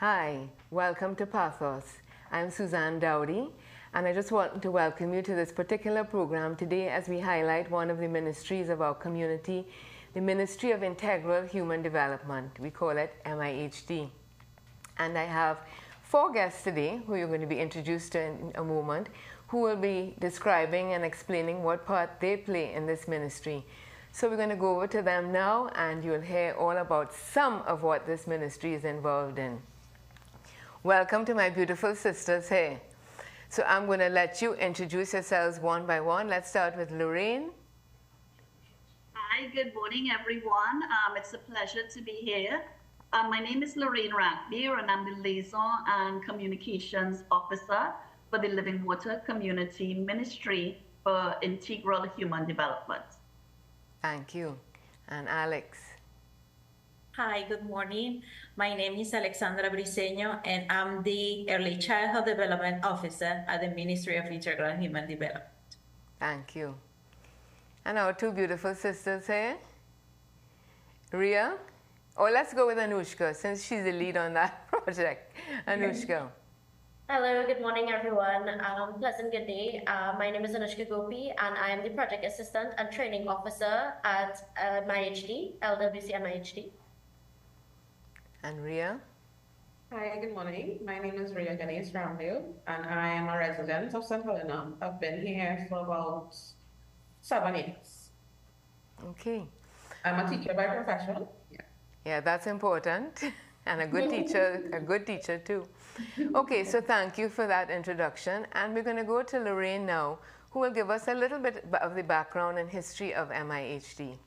Hi, welcome to Pathos. I'm Suzanne Dowdy, and I just want to welcome you to this particular program today as we highlight one of the ministries of our community, the Ministry of Integral Human Development. We call it MIHD. And I have 4 guests today who you're going to be introduced to in a moment, who will be describing and explaining what part they play in this ministry. So we're going to go over to them now, and you'll hear all about some of what this ministry is involved in. Welcome to my beautiful sisters here. So I'm going to let you introduce yourselves one by one. Let's start with Lorraine. Hi, good morning, everyone. It's a pleasure to be here. My name is Lorraine Ragbir, and I'm the Liaison and Communications Officer for the Living Water Community Ministry for Integral Human Development. Thank you. And Alex. Hi, good morning. My name is Alexandra Briceno, and I'm the Early Childhood Development Officer at the Ministry of Integral Human Development. Thank you. And our 2 beautiful sisters here. Ria. Oh, let's go with Anuska, since she's the lead on that project. Anuska. Hello, good morning, everyone. Pleasant good day. My name is Anuska Gopie, and I am the Project Assistant and Training Officer at MIHD, LWC-MIHD. And Ria. Hi, good morning. My name is Ria Ganness-Ramdeo, and I am a resident of St. Helena. I've been here for about 7 years. Okay. I'm a teacher by profession. Yeah, that's important. And a good teacher too. Okay, so thank you for that introduction. And we're going to go to Lorraine now, who will give us a little bit of the background and history of MIHD.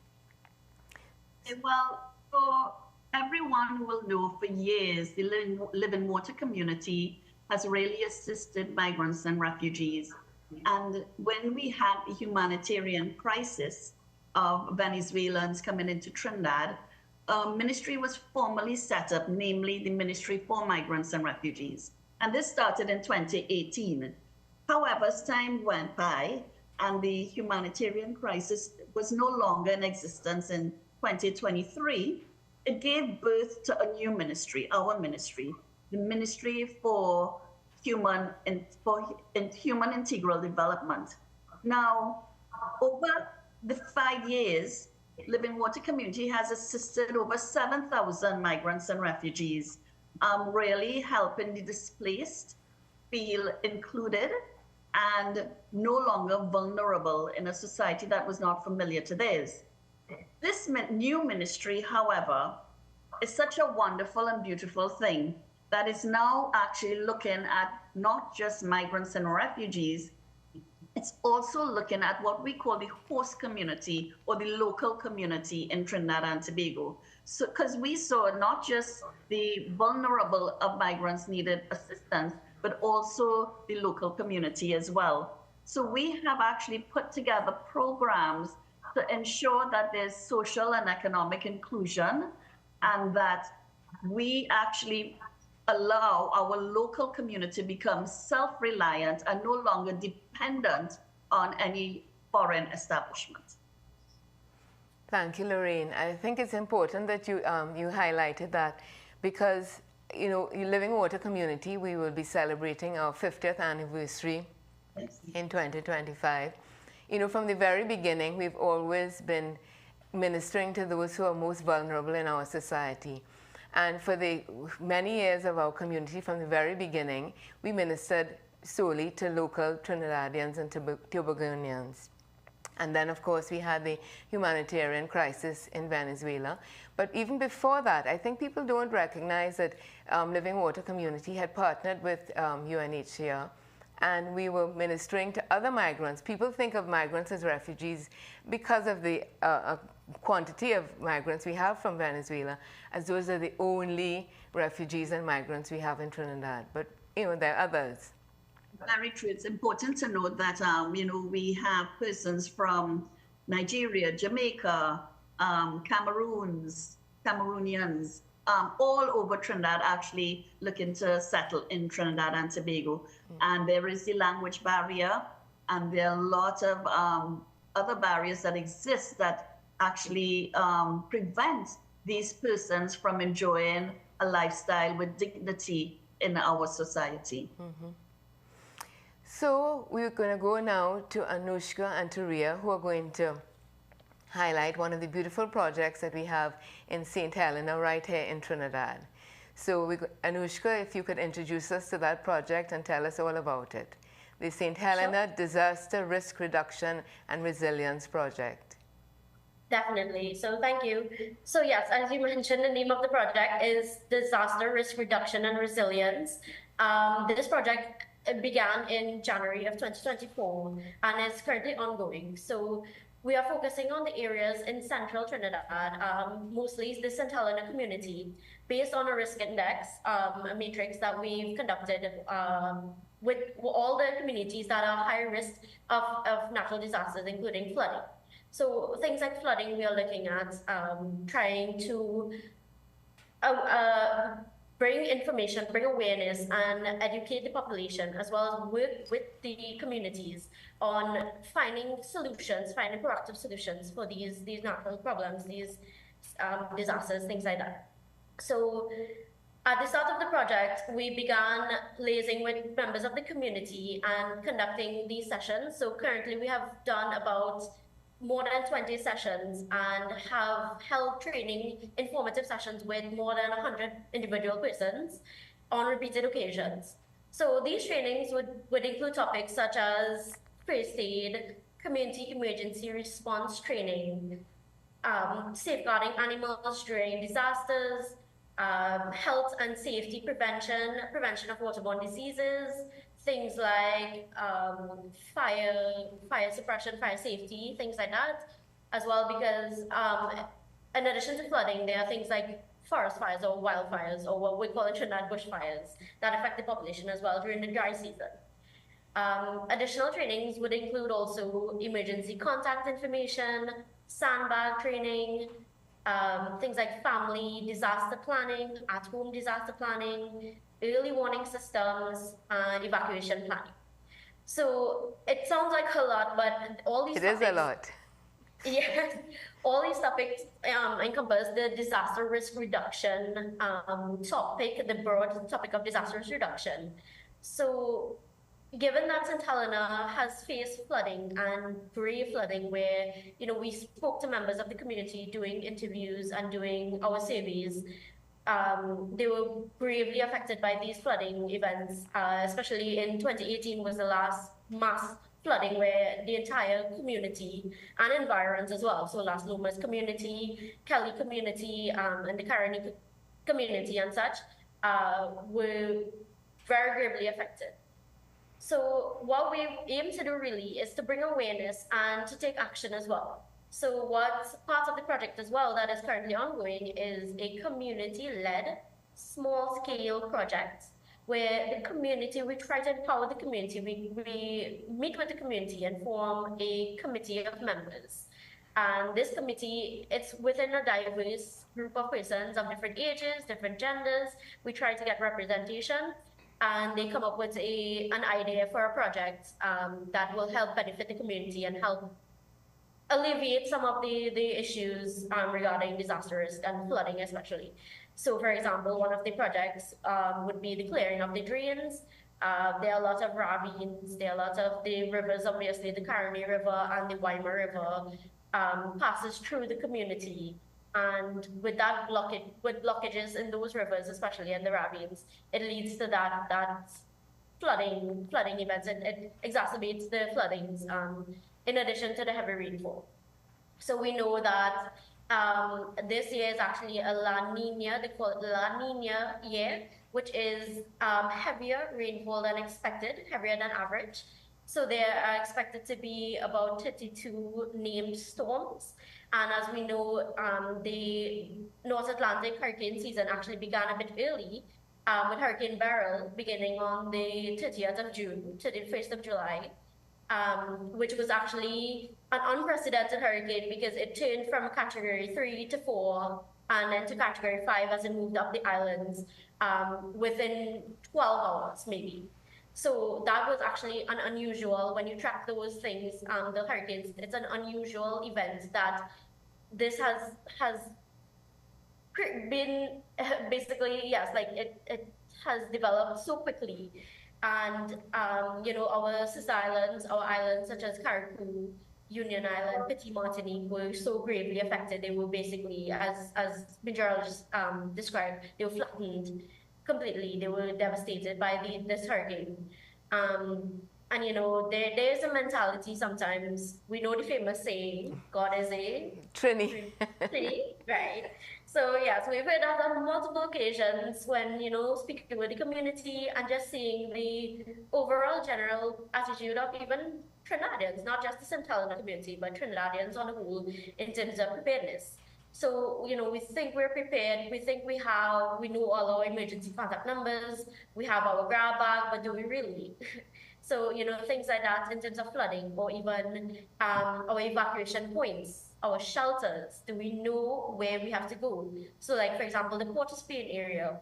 Well, for everyone will know, for years, the Living Water community has really assisted migrants and refugees. And when we had the humanitarian crisis of Venezuelans coming into Trinidad, a ministry was formally set up, namely the Ministry for Migrants and Refugees. And this started in 2018. However, as time went by and the humanitarian crisis was no longer in existence in 2023, it gave birth to a new ministry, our ministry, the Ministry for Human Integral Development. Now, over the 5 years, Living Water Community has assisted over 7,000 migrants and refugees, really helping the displaced feel included and no longer vulnerable in a society that was not familiar to theirs. This new ministry, however, is such a wonderful and beautiful thing that is now actually looking at not just migrants and refugees, it's also looking at what we call the host community or the local community in Trinidad and Tobago. So, because we saw not just the vulnerable of migrants needed assistance, but also the local community as well. So we have actually put together programs to ensure that there's social and economic inclusion, and that we actually allow our local community to become self-reliant and no longer dependent on any foreign establishment. Thank you, Lorraine. I think it's important that you highlighted that, because Living Water Community, we will be celebrating our 50th anniversary in 2025. From the very beginning, we've always been ministering to those who are most vulnerable in our society. And for the many years of our community, from the very beginning, we ministered solely to local Trinidadians and Tobagonians. And then, of course, we had the humanitarian crisis in Venezuela. But even before that, I think people don't recognize that Living Water Community had partnered with UNHCR, and we were ministering to other migrants. People think of migrants as refugees because of the quantity of migrants we have from Venezuela, as those are the only refugees and migrants we have in Trinidad. But, there are others. Very true. It's important to note that, we have persons from Nigeria, Jamaica, Cameroonians, all over Trinidad actually looking to settle in Trinidad and Tobago. And there is the language barrier, and there are a lot of other barriers that exist that actually prevent these persons from enjoying a lifestyle with dignity in our society. So we're going to go now to Anuska and to Ria, who are going to highlight one of the beautiful projects that we have in St. Helena right here in Trinidad. So Anuska, if you could introduce us to that project and tell us all about it. The St. Helena Disaster Risk Reduction and Resilience Project. Definitely. So thank you. So yes, as you mentioned, the name of the project is Disaster Risk Reduction and Resilience. This project began in January of 2024 and is currently ongoing. So we are focusing on the areas in central Trinidad, mostly the St. Helena community, based on a risk index, a matrix that we've conducted with all the communities that are high risk of natural disasters, including flooding. So things like flooding, we are looking at trying to bring information, bring awareness, and educate the population, as well as work with the communities on finding solutions, finding proactive solutions for these natural problems, these disasters, things like that. So at the start of the project, we began liaising with members of the community and conducting these sessions. So currently we have done about more than 20 sessions and have held training, informative sessions with more than 100 individual persons on repeated occasions. So these trainings would include topics such as first aid, community emergency response training, safeguarding animals during disasters, health and safety prevention of waterborne diseases, things like fire suppression, fire safety, things like that, as well, because in addition to flooding, there are things like forest fires or wildfires, or what we call in Trinidad bushfires, that affect the population as well during the dry season. Additional trainings would include also emergency contact information, sandbag training, things like family disaster planning, at-home disaster planning, early warning systems, and evacuation planning. So it sounds like a lot, but all these topics... It is a lot. Yes, all these topics encompass the disaster risk reduction topic, the broad topic of disaster risk reduction. So given that St. Helena has faced flooding and grave flooding where, we spoke to members of the community doing interviews and doing our surveys, they were gravely affected by these flooding events, especially in 2018 was the last mass flooding where the entire community and environs as well, so Las Lomas community, Kelly community, and the Caroni community and such, were very gravely affected. So what we aim to do really is to bring awareness and to take action as well. So what's part of the project as well that is currently ongoing is a community-led, small-scale project where the community, we try to empower the community. We meet with the community and form a committee of members. And this committee, it's within a diverse group of persons of different ages, different genders. We try to get representation, and they come up with an idea for a project that will help benefit the community and help alleviate some of the issues regarding disaster risk and flooding especially. So for example, one of the projects would be the clearing of the drains. There are a lot of ravines, there are a lot of the rivers, obviously the Caroni River and the Waima River passes through the community. And with that with blockages in those rivers, especially in the ravines, it leads to that flooding events. It exacerbates the floodings in addition to the heavy rainfall. So we know that this year is actually a La Nina, they call it La Nina year, which is heavier rainfall than expected, heavier than average. So there are expected to be about 32 named storms. And as we know, the North Atlantic hurricane season actually began a bit early with Hurricane Beryl beginning on the 30th of June to the 1st of July, which was actually an unprecedented hurricane because it turned from category 3 to 4 and then to category 5 as it moved up the islands within 12 hours maybe. So that was actually an unusual, when you track those things, the hurricanes, it's an unusual event that this has been basically, yes, like it has developed so quickly. And, our sister islands, our islands such as Carriacou, Union Island, Petit Martinique were so gravely affected. They were basically, as meteorologists described, they were flattened completely. They were devastated by this hurricane. And there's a mentality sometimes. We know the famous saying, God is a Trini. right? So yes, we've heard that on multiple occasions when, speaking with the community and just seeing the overall general attitude of even Trinidadians, not just the St. Helena community, but Trinidadians on the whole in terms of preparedness. So, we think we're prepared. We think we know all our emergency contact numbers. We have our grab bag, but do we really? So, things like that in terms of flooding or even our evacuation points, our shelters. Do we know where we have to go? So, like, for example, the Port of Spain area,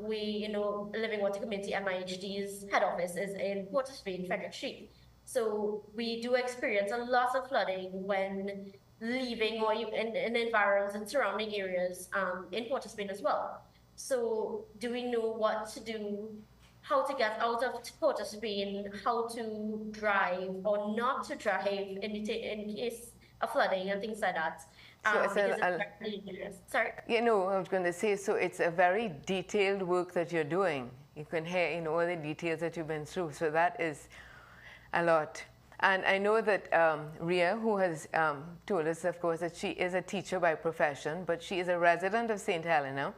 Living Water Community MIHD's head office is in Port of Spain, Frederick Street. So we do experience a lot of flooding when leaving or in environs and surrounding areas in Port of Spain as well. So do we know what to do, how to get out of Port of Spain, how to drive or not to drive in case of flooding and things like that? So it's Sorry? I was going to say, so it's a very detailed work that you're doing. You can hear, all the details that you've been through. So that is a lot. And I know that Ria, who has told us, of course, that she is a teacher by profession, but she is a resident of St. Helena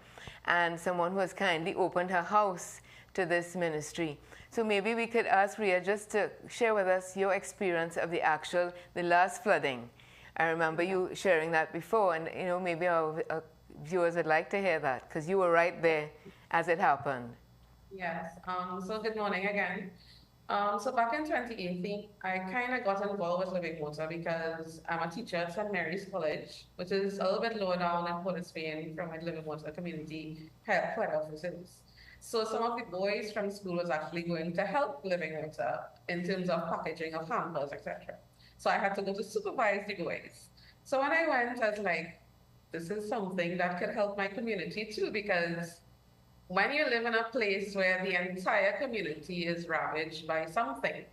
and someone who has kindly opened her house to this ministry. So maybe we could ask Ria just to share with us your experience of the last flooding. I remember you sharing that before, and maybe our viewers would like to hear that because you were right there as it happened. Yes. So good morning again. So back in 2018, I kind of got involved with Living Water because I'm a teacher at St. Mary's College, which is a little bit lower down in Port of Spain from my Living Water community head offices. So some of the boys from school was actually going to help Living Water in terms of packaging of hampers, etc. So I had to go to supervise the boys. So when I went, I was like, this is something that could help my community too, because when you live in a place where the entire community is ravaged by something,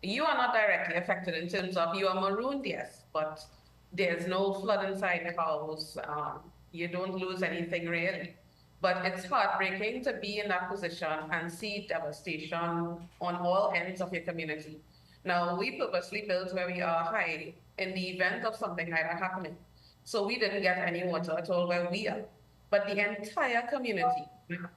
you are not directly affected in terms of you are marooned, yes, but there's no flood inside the house. You don't lose anything really. But it's heartbreaking to be in that position and see devastation on all ends of your community. Now, we purposely built where we are high in the event of something like that happening. So we didn't get any water at all where we are. But the entire community,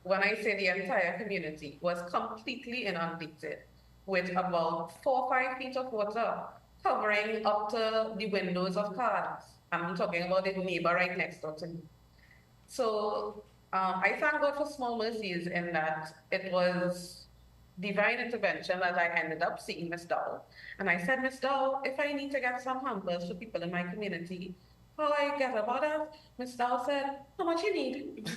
when I say the entire community, was completely inundated with about 4 or 5 feet of water covering up to the windows of cars. I'm talking about the neighbor right next door to me. So I thank God for small mercies in that it was divine intervention that I ended up seeing Miss Dow. And I said, Miss Dow, if I need to get some hampers for people in my community, how I get about that? Miss Dow said, how much you need?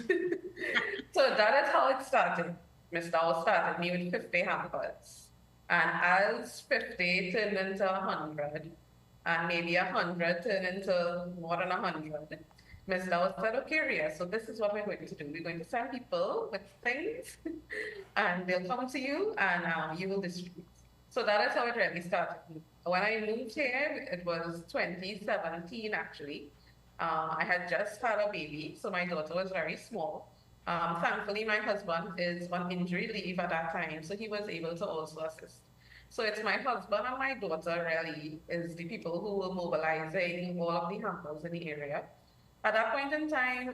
So that is how it started. Miss Dow started me with 50 hampers. And as 50 turned into 100, and maybe 100 turned into more than 100, Miss Dow said, okay, Ria, so this is what we're going to do. We're going to send people with things, and they'll come to you, and you will distribute. So that is how it really started. When I moved here, it was 2017, actually. I had just had a baby, so my daughter was very small. Thankfully, my husband is on injury leave at that time, so he was able to also assist. So it's my husband and my daughter really is the people who were mobilizing all of the hampers in the area. At that point in time,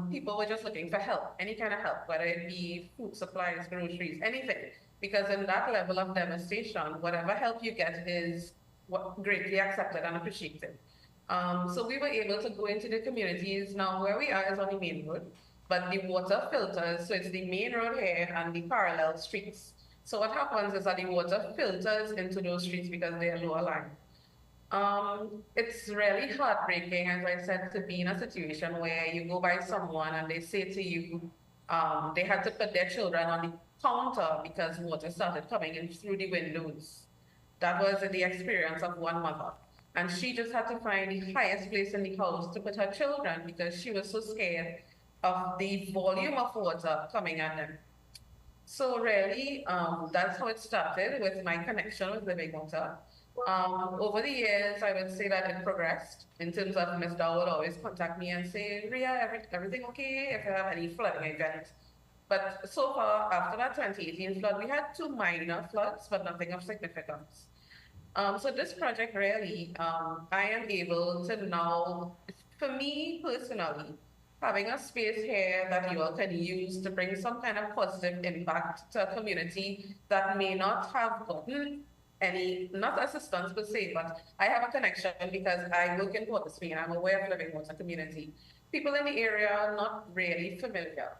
people were just looking for help, any kind of help, whether it be food supplies, groceries, anything. Because in that level of devastation, whatever help you get is greatly accepted and appreciated. So we were able to go into the communities. Now where we are is on the main road, but the water filters, so it's the main road here and the parallel streets. So what happens is that the water filters into those streets because they are lower lying. It's really heartbreaking, as I said, to be in a situation where you go by someone and they say to you, they had to put their children on the counter because water started coming in through the windows. That was the experience of one mother. And she just had to find the highest place in the house to put her children because she was so scared of the volume of water coming at them. So really, that's how it started with my connection with living water. Over the years, I would say that it progressed in terms of Ms. Dow would always contact me and say, Ria, everything okay if you have any flooding event. But so far, after that 2018 flood, we had 2 minor floods, but nothing of significance. So this project really, I am able to now, for me personally, having a space here that you all can use to bring some kind of positive impact to a community that may not have gotten any, not assistance per se, but I have a connection because I work in Pathos and I'm aware of living water community. People in the area are not really familiar.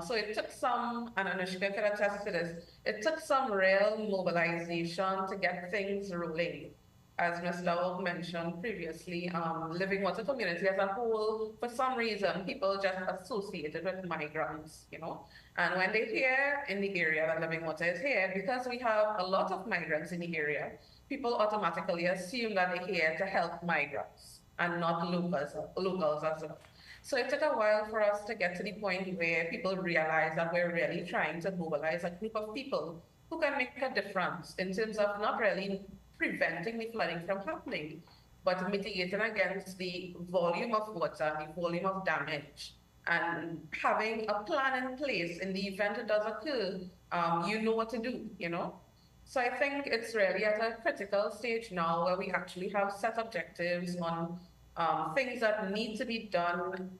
So it took some, and Anuska could attest to this, it took some real mobilization to get things rolling. As Ms. Dow mentioned previously, living water community as a whole, for some reason, people just associated with migrants, you know. And when they hear in the area that living water is here, because we have a lot of migrants in the area, people automatically assume that they're here to help migrants and not locals as well. So it took a while for us to get to the point where people realize that we're really trying to mobilize a group of people who can make a difference in terms of not really preventing the flooding from happening, but mitigating against the volume of water, the volume of damage, and having a plan in place in the event it does occur, you know what to do, you know? So I think it's really at a critical stage now where we actually have set objectives on things that need to be done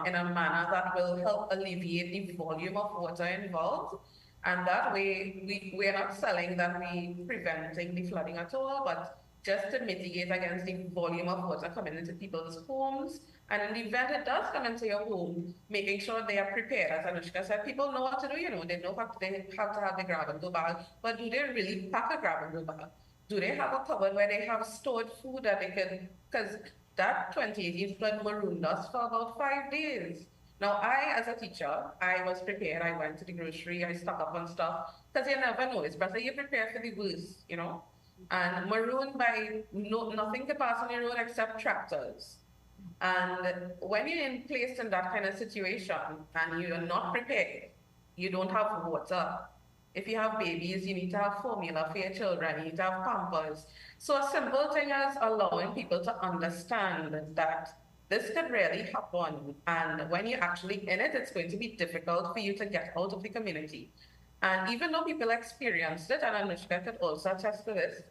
in a manner that will help alleviate the volume of water involved. And that way, we're not selling that we're preventing the flooding at all, but just to mitigate against the volume of water coming into people's homes. And in the event it does come into your home, making sure they are prepared. As Anuska said, people know what to do, you know, they know they have to have the grab-and-go bag, but do they really pack a grab-and-go bag? Do they have a cupboard where they have stored food that they can, because that 2018 flood marooned us for about 5 days. Now, I, as a teacher, I was prepared. I went to the grocery, I stocked up on stuff, because you never know. It's better you prepare for the worst, you know? And marooned by nothing to pass on the road except tractors. And when you're placed in that kind of situation and you're not prepared, you don't have water. If you have babies, you need to have formula for your children, you need to have Pampers. So a simple thing is allowing people to understand that this could really happen. And when you're actually in it, it's going to be difficult for you to get out of the community. And even though people experienced it, and Anuska could also attest to this,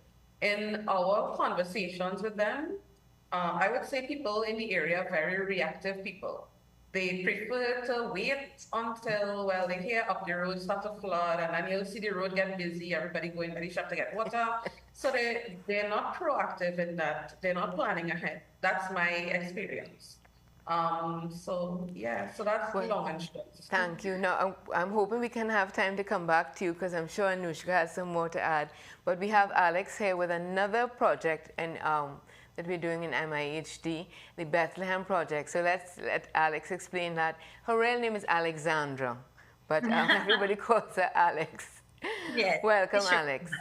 in our conversations with them, I would say people in the area are very reactive people. They prefer to wait until, well, they hear up the road start to flood, and then you'll see the road get busy, everybody going to the shop to get water. So they're not proactive in that. They're not planning ahead. That's my experience. So yeah, so that's the long and short. Thank you. Now, I'm hoping we can have time to come back to you because I'm sure Anuska has some more to add. But we have Alex here with another project and that we're doing in MIHD, the Bethlehem Project. So let's let Alex explain that. Her real name is Alexandra, but everybody calls her Alex. Yes. Welcome, sure. Alex.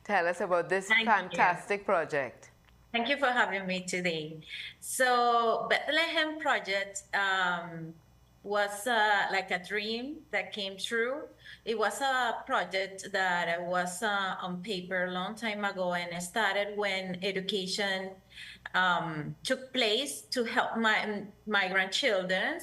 Tell us about this fantastic project. Thank you for having me today. So Bethlehem Project was like a dream that came true. It was a project that was on paper a long time ago, and it started when education took place to help migrant children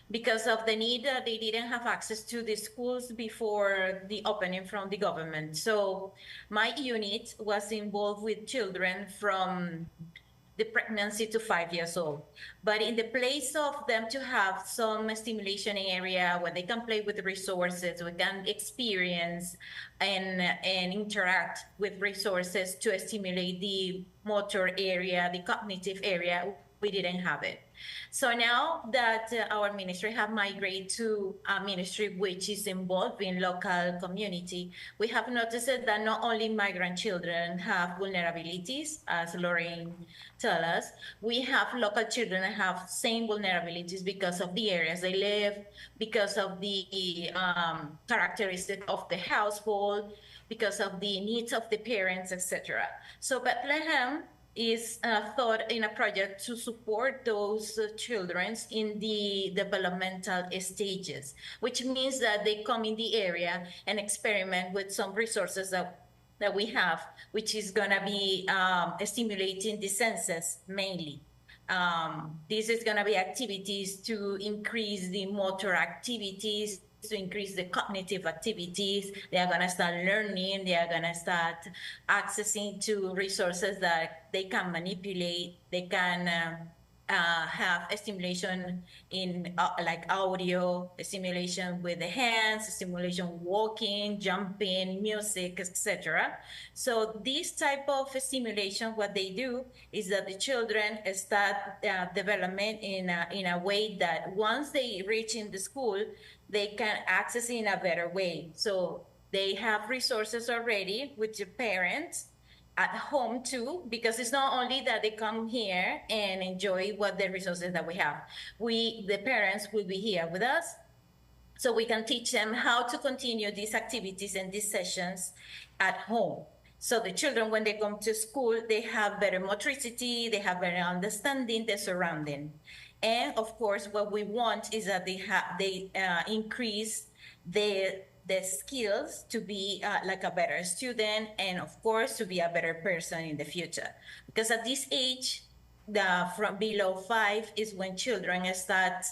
because of the need that they didn't have access to the schools before the opening from the government. So my unit was involved with children from the pregnancy to 5 years old. But in the place of them to have some stimulation area where they can play with the resources, we can experience and interact with resources to stimulate the motor area, the cognitive area, we didn't have it. So now that our ministry have migrated to a ministry which is involved in local community, we have noticed that not only migrant children have vulnerabilities, as Lorraine tell us, we have local children that have same vulnerabilities because of the areas they live, because of the characteristics of the household, because of the needs of the parents, etc. So Bethlehem is thought in a project to support those children in the developmental stages, which means that they come in the area and experiment with some resources that we have, which is going to be stimulating the senses mainly. This is going to be activities to increase the motor activities, to increase the cognitive activities. They are going to start learning. They are going to start accessing to resources that they can manipulate. They can have a stimulation in like audio, a stimulation with the hands, a stimulation walking, jumping, music, etc. So this type of stimulation, what they do is that the children start development in a way that once they reach in the school, they can access in a better way. So they have resources already with the parents at home too, because it's not only that they come here and enjoy what the resources that we have. The parents will be here with us, so we can teach them how to continue these activities and these sessions at home. So the children, when they come to school, they have better motricity, they have better understanding their surrounding. And of course, what we want is that they increase the skills to be like a better student, and of course to be a better person in the future. Because at this age, from below 5 is when children start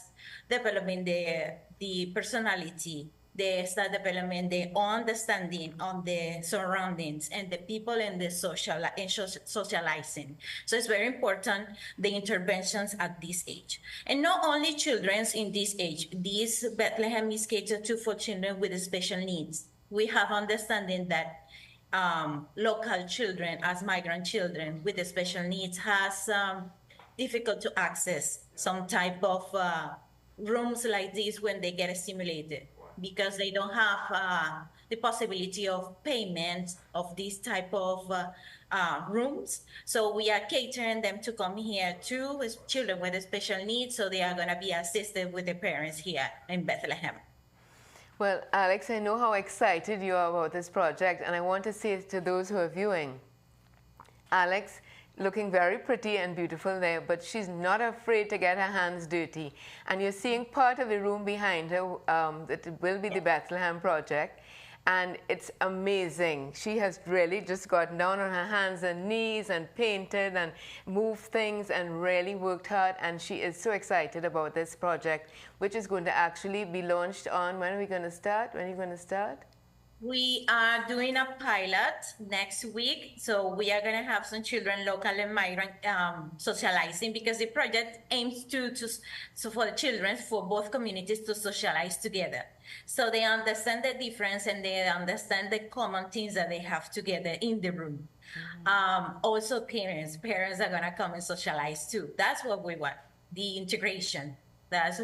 developing the personality. They start developing the understanding on the surroundings and the people and the socializing. So it's very important, the interventions at this age. And not only children in this age, this Bethlehem is catered to for children with special needs. We have understanding that local children, as migrant children with special needs, has difficult to access some type of rooms like this when they get stimulated, because they don't have the possibility of payment of this type of rooms. So we are catering them to come here too, with children with special needs, so they are going to be assisted with the parents here in Bethlehem. Well, Alex, I know how excited you are about this project, and I want to say to those who are viewing, Alex, looking very pretty and beautiful there, but she's not afraid to get her hands dirty. And you're seeing part of the room behind her that will be the Bethlehem Project. And it's amazing. She has really just gotten down on her hands and knees and painted and moved things and really worked hard. And she is so excited about this project, which is going to actually be launched on, when are we going to start? When are you going to start? We are doing a pilot next week, so we are going to have some children, local and migrant, socializing, because the project aims so for the children, for both communities to socialize together. So they understand the difference and they understand the common things that they have together in the room. Mm-hmm. Also parents are going to come and socialize too. That's what we want, the integration. That's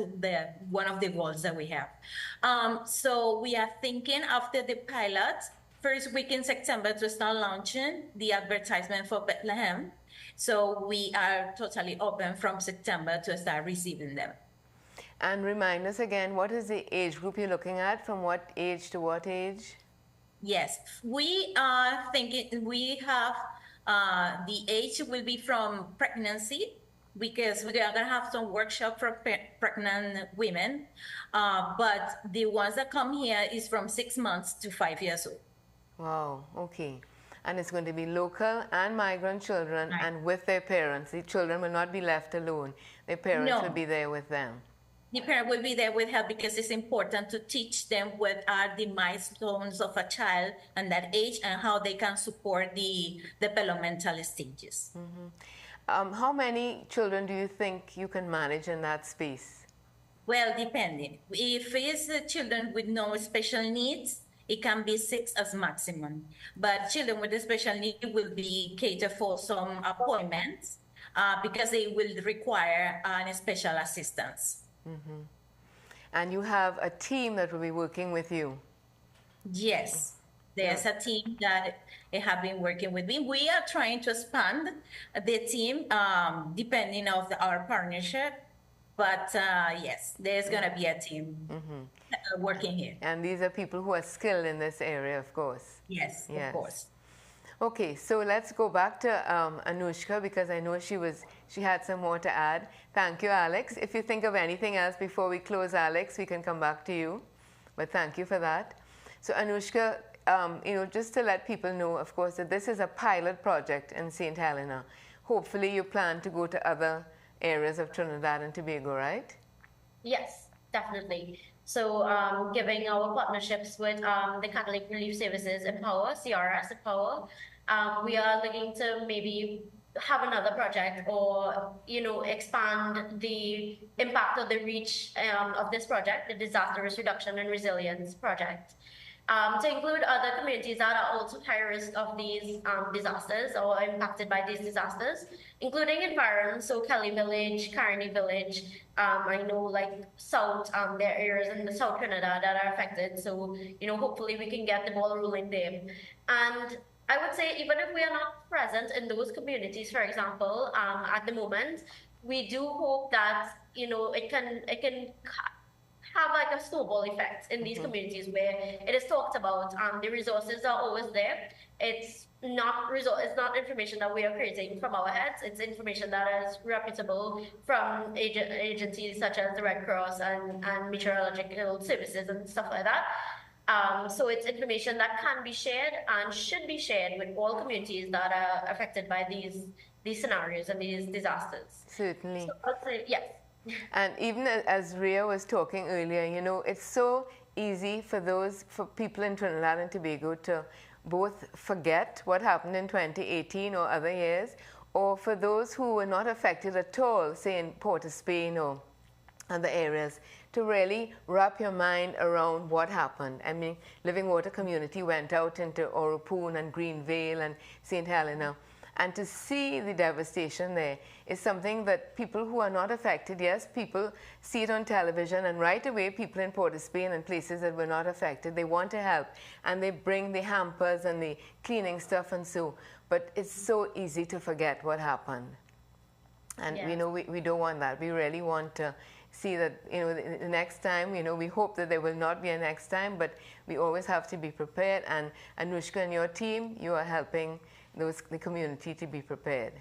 one of the goals that we have. So we are thinking after the pilot, first week in September, to start launching the advertisement for Bethlehem. So we are totally open from September to start receiving them. And remind us again, what is the age group you're looking at? From what age to what age? Yes, we are thinking we have the age will be from pregnancy, because we are going to have some workshop for pregnant women. But the ones that come here is from 6 months to 5 years old. Wow, okay. And it's going to be local and migrant children, right, and with their parents. The children will not be left alone. Their parents will be there with them. The parent will be there with her, because it's important to teach them what are the milestones of a child and that age and how they can support the developmental stages. Mm-hmm. How many children do you think you can manage in that space? Well, depending. If it's children with no special needs, it can be 6 as maximum. But children with a special need will be catered for some appointments because they will require special assistance. Mm-hmm. And you have a team that will be working with you? Yes. There's a team that have been working with me. We are trying to expand the team depending on our partnership. But yes, there's going to be a team working here. And these are people who are skilled in this area, of course. Yes, of course. Okay, so let's go back to Anuska, because I know she had some more to add. Thank you, Alex. If you think of anything else before we close, Alex, we can come back to you. But thank you for that. So Anuska, just to let people know, of course, that this is a pilot project in St. Helena. Hopefully you plan to go to other areas of Trinidad and Tobago, right? Yes, definitely. So giving our partnerships with the Catholic Relief Services Empower, CRS Empower, we are looking to maybe have another project or, expand the impact or the reach of this project, the Disaster Risk Reduction and Resilience Project, to include other communities that are also high risk of these disasters or impacted by these disasters, including environs, so Kelly Village, Carney Village. I know like South, there are areas in the South Trinidad that are affected. So, hopefully we can get the ball rolling there. And I would say even if we are not present in those communities, for example, at the moment, we do hope that, it can have like a snowball effect in these communities where it is talked about. The resources are always there. It's not information that we are creating from our heads. It's information that is reputable from agencies such as the Red Cross and meteorological services and stuff like that. So it's information that can be shared and should be shared with all communities that are affected by these scenarios and these disasters. Certainly. So I'd say yes. And even as Ria was talking earlier, it's so easy for people in Trinidad and Tobago to both forget what happened in 2018 or other years, or for those who were not affected at all, say in Port of Spain or other areas, to really wrap your mind around what happened. I mean, Living Water Community went out into Oropoon and Greenvale and St. Helena, and to see the devastation there is something that people who are not affected, yes, people see it on television, and right away people in Port of Spain and places that were not affected, they want to help, and they bring the hampers and the cleaning stuff and so, but it's so easy to forget what happened. And yes. We don't want that. We really want to see that the next time, we hope that there will not be a next time, but we always have to be prepared. And Anuska and your team, you are helping the community to be prepared.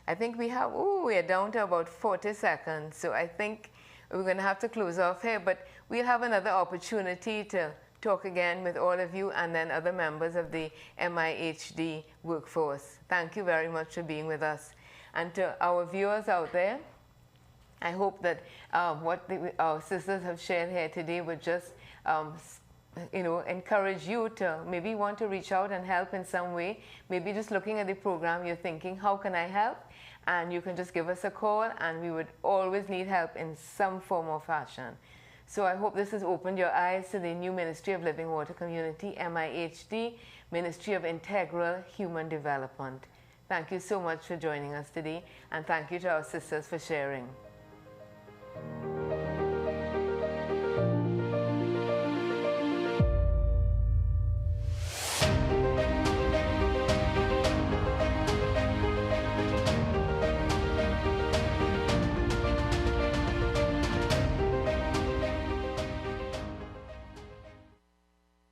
I think we are down to about 40 seconds, so I think we're going to have to close off here, but we'll have another opportunity to talk again with all of you and then other members of the MIHD workforce. Thank you very much for being with us. And to our viewers out there, I hope that what our sisters have shared here today would just encourage you to maybe want to reach out and help in some way. Maybe just looking at the program, you're thinking, how can I help? And you can just give us a call, and we would always need help in some form or fashion. So I hope this has opened your eyes to the new Ministry of Living Water Community, MIHD, Ministry of Integral Human Development. Thank you so much for joining us today, and thank you to our sisters for sharing.